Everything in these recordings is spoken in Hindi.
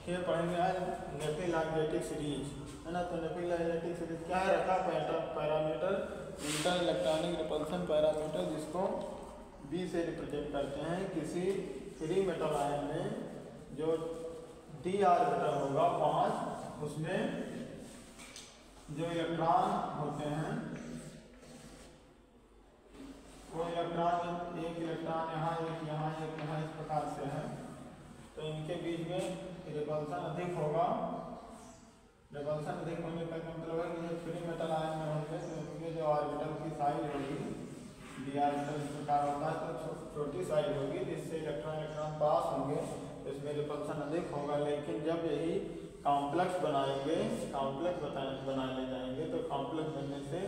फिर पढ़ेंगे आज नेफिल-लैजेटिक सीरीज, है ना। तो नेफिल-लैजेटिक सीरीज क्या है, रखा parameter inter electronic repulsion parameter, जिसको बी से रिप्रेजेंट करते हैं। किसी फ्री मेटल आयन में जो डी ऑर्बिटल होगा 5, उसमें जो इलेक्ट्रॉन होते हैं, वो इलेक्ट्रॉन एक इलेक्ट्रॉन यहाँ, एक यहाँ, एक यहाँ, इस प्रकार से है। तो इनके बीच में रिपल्सन अधिक होगा। रिपल्सन अधिक होने का मतलब है कि फ्री मेटल आयन में होंगे तो इनके जो ऑर्बिटल की साइज होगी, डी ऑर्बिटल इस प्रकार होता है, तो छोटी साइज होगी, जिससे इलेक्ट्रॉन पास होंगे, तो इसमें रिपल्सन अधिक होगा। लेकिन जब यही कॉम्प्लेक्स बनाएंगे, कॉम्प्लेक्स बनाने जाएंगे, तो कॉम्प्लेक्स बनने से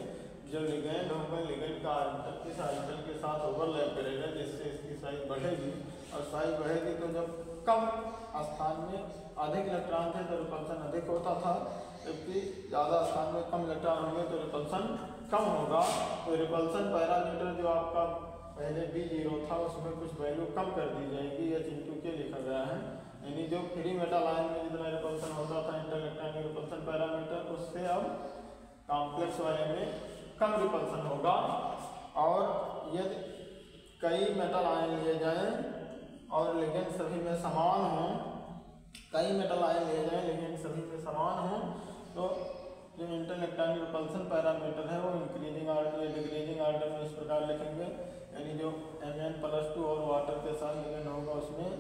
जो लिगेंड होगा, लिगेंड का ऑर्बिटल इस ऑर्बिटल के साथ ओवरलैप करेगा, जिससे इसकी साइज बढ़ेगी। और साइज बढ़ेगी तो जब कम स्थान में अधिक इलेक्ट्रॉन थे तो रिपल्सन अधिक होता था, जबकि ज़्यादा स्थान में कम इलेक्ट्रॉन होंगे तो रिपल्सन कम होगा। तो रिपल्सन पैरामीटर जो आपका पहले B0 था, उसमें कुछ वैल्यू कम कर दी जाएगी, या चिंटू के लिखा गया है। यानी जो फ्री मेटल आयन में जितना रिपल्सन होता था इंटर इलेक्ट्रॉनिक रिपल्सन पैरामीटर, उससे अब कॉम्प्लेक्स वाले में कम रिपल्सन होगा। और यदि कई मेटल आयन लिए जाएं और लिगेंड सभी में समान हों, कई मेटल आयन लिए जाएं लेकिन सभी में समान हों, तो जो इंटर इलेक्ट्रॉनिक रिपल्सन पैरामीटर है वो इंक्रीजिंग ऑर्डर या डिक्रीजिंग ऑर्डर में इस प्रकार लिखेंगे। यानी जो Mn+2 और वाटर के साथ लिगेंड होगा, उसमें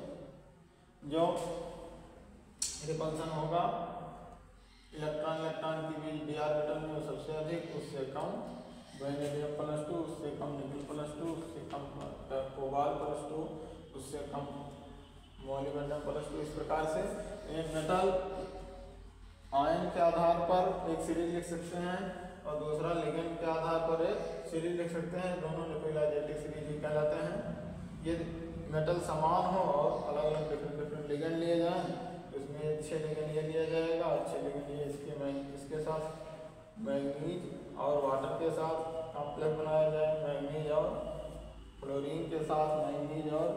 जो रिपल्सन होगा इलेक्ट्रॉन की बीच डी ऑर्बिटल में सबसे अधिक, उससे कम वैनेडियम+2, उससे कम निकल+2, उससे कम कोबाल्ट+2, उससे कम मोलिब्डेनम+2। इस प्रकार से एक मेटल आयन के आधार पर एक सीरीज लिख सकते हैं और दूसरा लिगेंड के आधार पर एक सीरीज लिख सकते हैं। दोनों नेफिल-लैजेटिक सीरीज ही कहलाते हैं। ये मेटल समान हो और अलग अलग डिफरेंट लिगेंड लिए जाएं, उसमें 6 लिगेंड ये लिया जाएगा और 6 लिगेंड ये इसके साथ मैंगनीज और वाटर के साथ कॉम्प्लेक्स बनाया जाए, मैंगनीज और फ्लोरीन के साथ, मैंगनीज और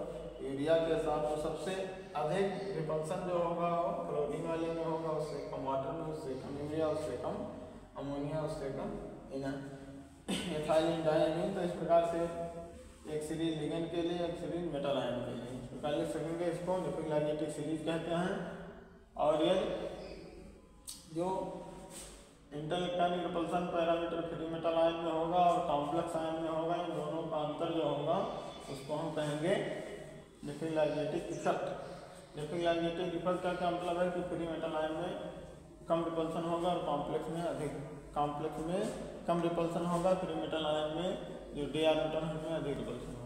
यूरिया के साथ। तो सबसे अधिक रिपल्सन जो होगा वो फ्लोरीन वाले में होगा, उससे कम वाटर में, उससे कम यूरिया, उससे कम अमोनिया, उससे कम इथाइलिन डाइमीन। तो इस प्रकार से एक सीरीज लिगेंड के लिए, एक सीरीज मेटल आयन के लिए इस प्रकार लिख सकेंगे। इसको नेफिल-लैजेटिक सीरीज कहते हैं। और ये जो inter electronic repulsion parameter free metal ion में होगा और कॉम्प्लेक्स आयन में होगा, इन दोनों का अंतर जो होगा उसको हम कहेंगे नेफिल-लैजेटिक इफेक्ट। नेफिल-लैजेटिक इफेक्ट का क्या मतलब है कि फ्री मेटल आयन में कम रिपल्सन होगा और कॉम्प्लेक्स में अधिक, कॉम्प्लेक्स में कम रिपल्सन होगा, फ्री मेटल आयन में जो डी ऑर्बिटल है उसमें अधिक रिपल्सन होगा।